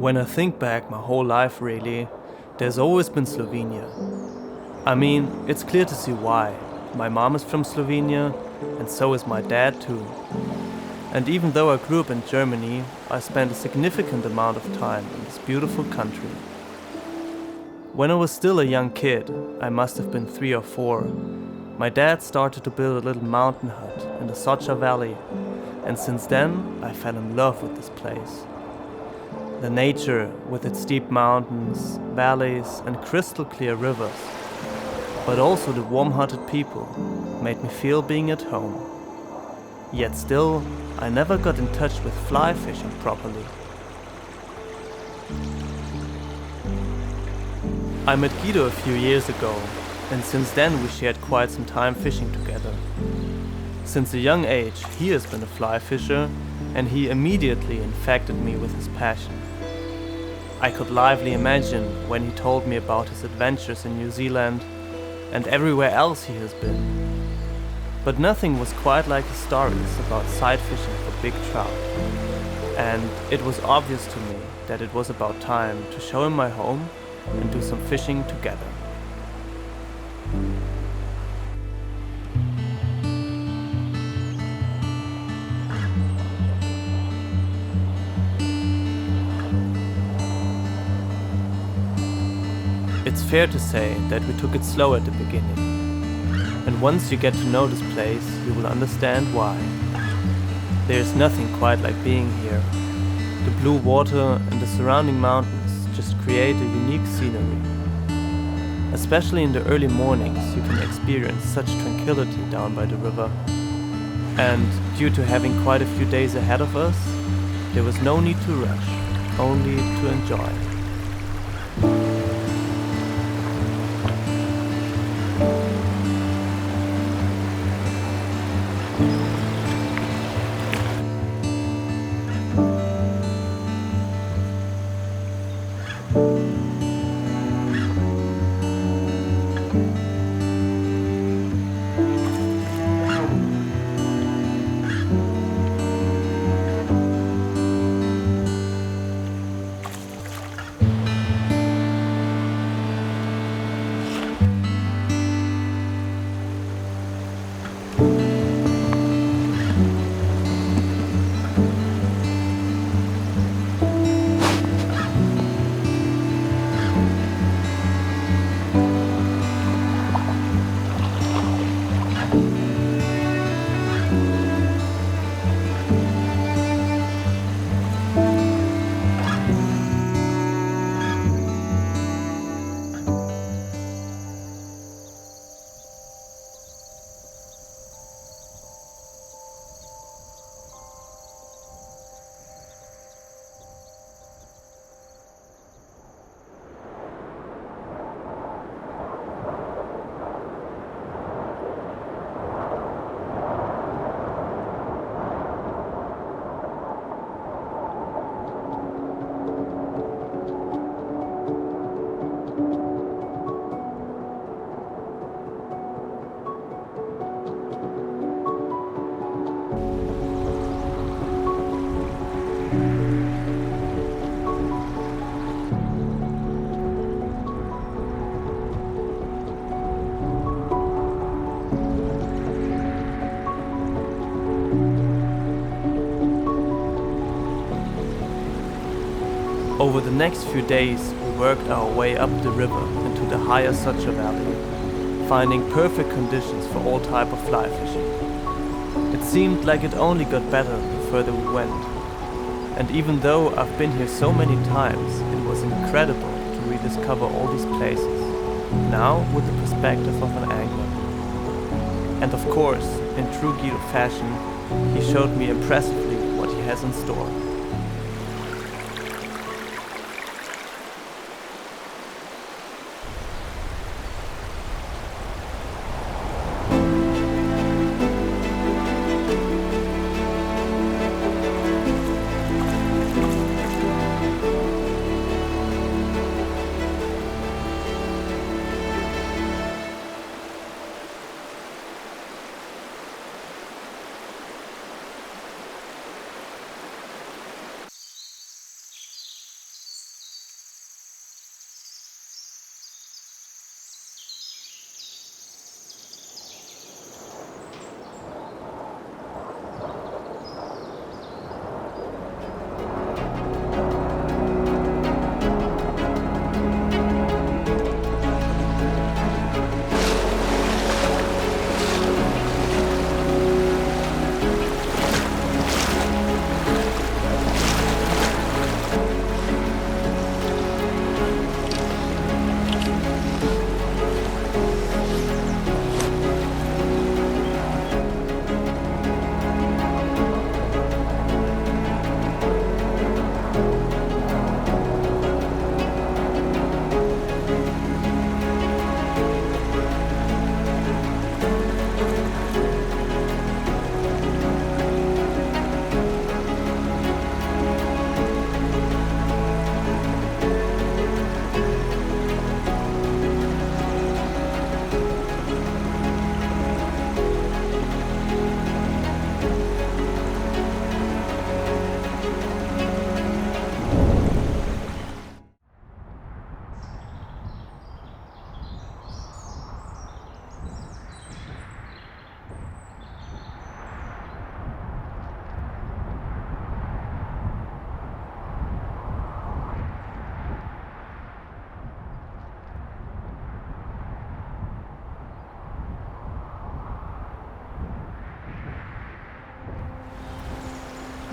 When I think back my whole life really, there's always been Slovenia. I mean, it's clear to see why. My mom is from Slovenia, and so is my dad too. And even though I grew up in Germany, I spent a significant amount of time in this beautiful country. When I was still a young kid, I must have been 3 or 4, my dad started to build a little mountain hut in the Soča Valley, and since then I fell in love with this place. The nature, with its steep mountains, valleys and crystal clear rivers, but also the warm-hearted people, made me feel being at home. Yet still, I never got in touch with fly fishing properly. I met Guido a few years ago, and since then we shared quite some time fishing together. Since a young age, he has been a fly fisher, and he immediately infected me with his passion. I could lively imagine when he told me about his adventures in New Zealand and everywhere else he has been. But nothing was quite like his stories about sight fishing for big trout. And it was obvious to me that it was about time to show him my home and do some fishing together. It's fair to say that we took it slow at the beginning. And once you get to know this place, you will understand why. There's nothing quite like being here. The blue water and the surrounding mountains just create a unique scenery. Especially in the early mornings, you can experience such tranquility down by the river. And due to having quite a few days ahead of us, there was no need to rush, only to enjoy. Over the next few days, we worked our way up the river into the higher Soča Valley, finding perfect conditions for all type of fly fishing. It seemed like it only got better the further we went. And even though I've been here so many times, it was incredible to rediscover all these places, now with the perspective of an angler. And of course, in true Guido fashion, he showed me impressively what he has in store.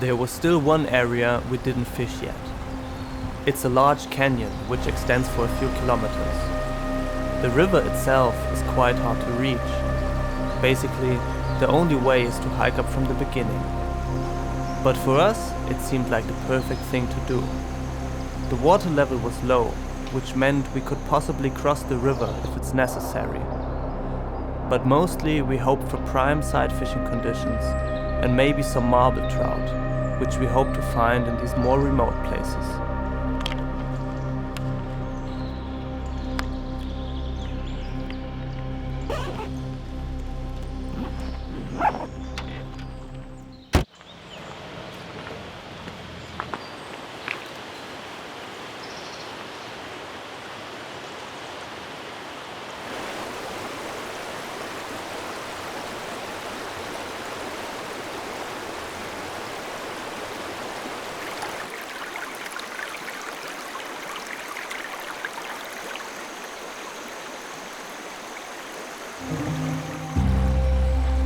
There was still one area we didn't fish yet. It's a large canyon which extends for a few kilometers. The river itself is quite hard to reach. Basically, the only way is to hike up from the beginning. But for us, it seemed like the perfect thing to do. The water level was low, which meant we could possibly cross the river if it's necessary. But mostly we hoped for prime side fishing conditions and maybe some marble trout, which we hope to find in these more remote places.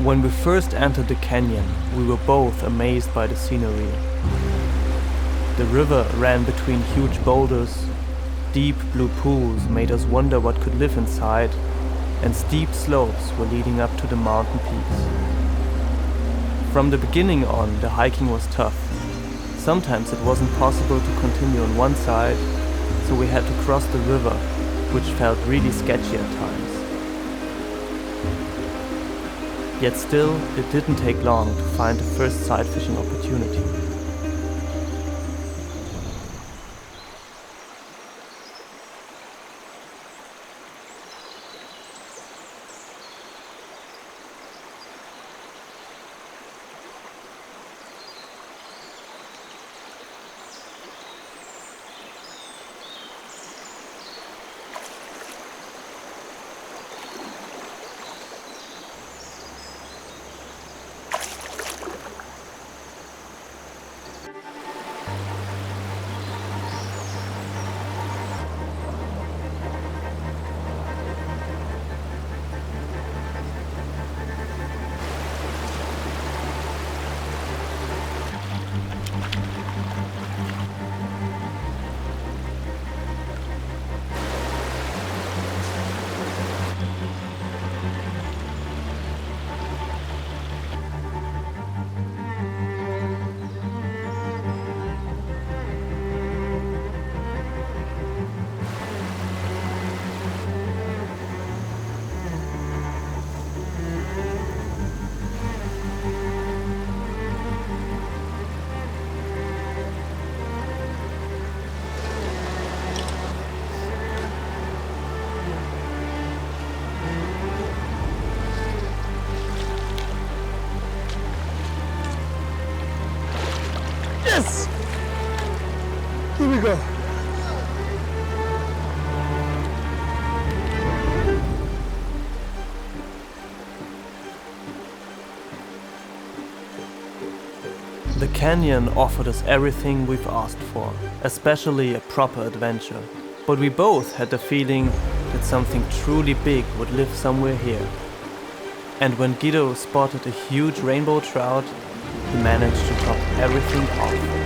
When we first entered the canyon, we were both amazed by the scenery. The river ran between huge boulders, deep blue pools made us wonder what could live inside, and steep slopes were leading up to the mountain peaks. From the beginning on, the hiking was tough. Sometimes it wasn't possible to continue on one side, so we had to cross the river, which felt really sketchy at times. Yet still, it didn't take long to find the first side fishing opportunity. Yes! Here we go. The canyon offered us everything we've asked for, especially a proper adventure. But we both had the feeling that something truly big would live somewhere here. And when Guido spotted a huge rainbow trout, he managed to top everything off.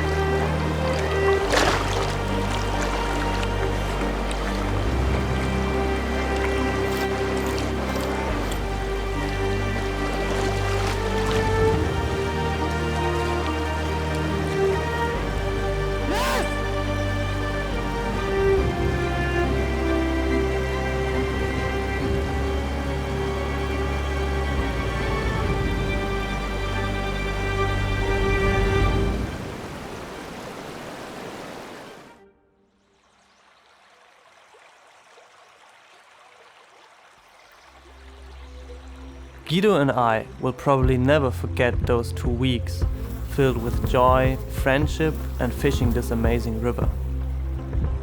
Guido and I will probably never forget those 2 weeks filled with joy, friendship and fishing this amazing river.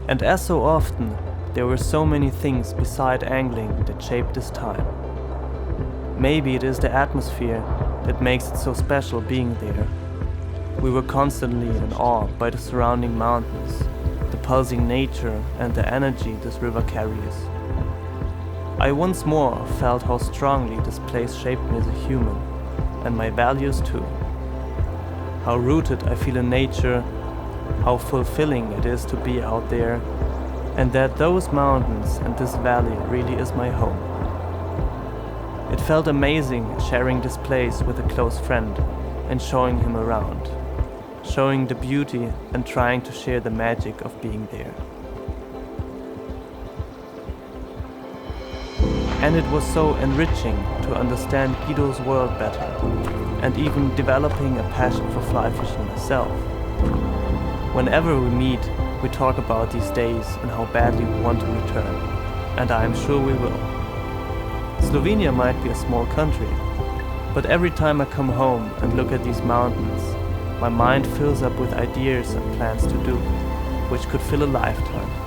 And as so often, there were so many things beside angling that shaped this time. Maybe it is the atmosphere that makes it so special being there. We were constantly in awe by the surrounding mountains, the pulsing nature and the energy this river carries. I once more felt how strongly this place shaped me as a human, and my values too. how rooted I feel in nature, how fulfilling it is to be out there, and that those mountains and this valley really is my home. It felt amazing sharing this place with a close friend and showing him around, showing the beauty and trying to share the magic of being there. And it was so enriching to understand Guido's world better, and even developing a passion for fly fishing myself. Whenever we meet, we talk about these days and how badly we want to return, and I am sure we will. Slovenia might be a small country, but every time I come home and look at these mountains, my mind fills up with ideas and plans to do, which could fill a lifetime.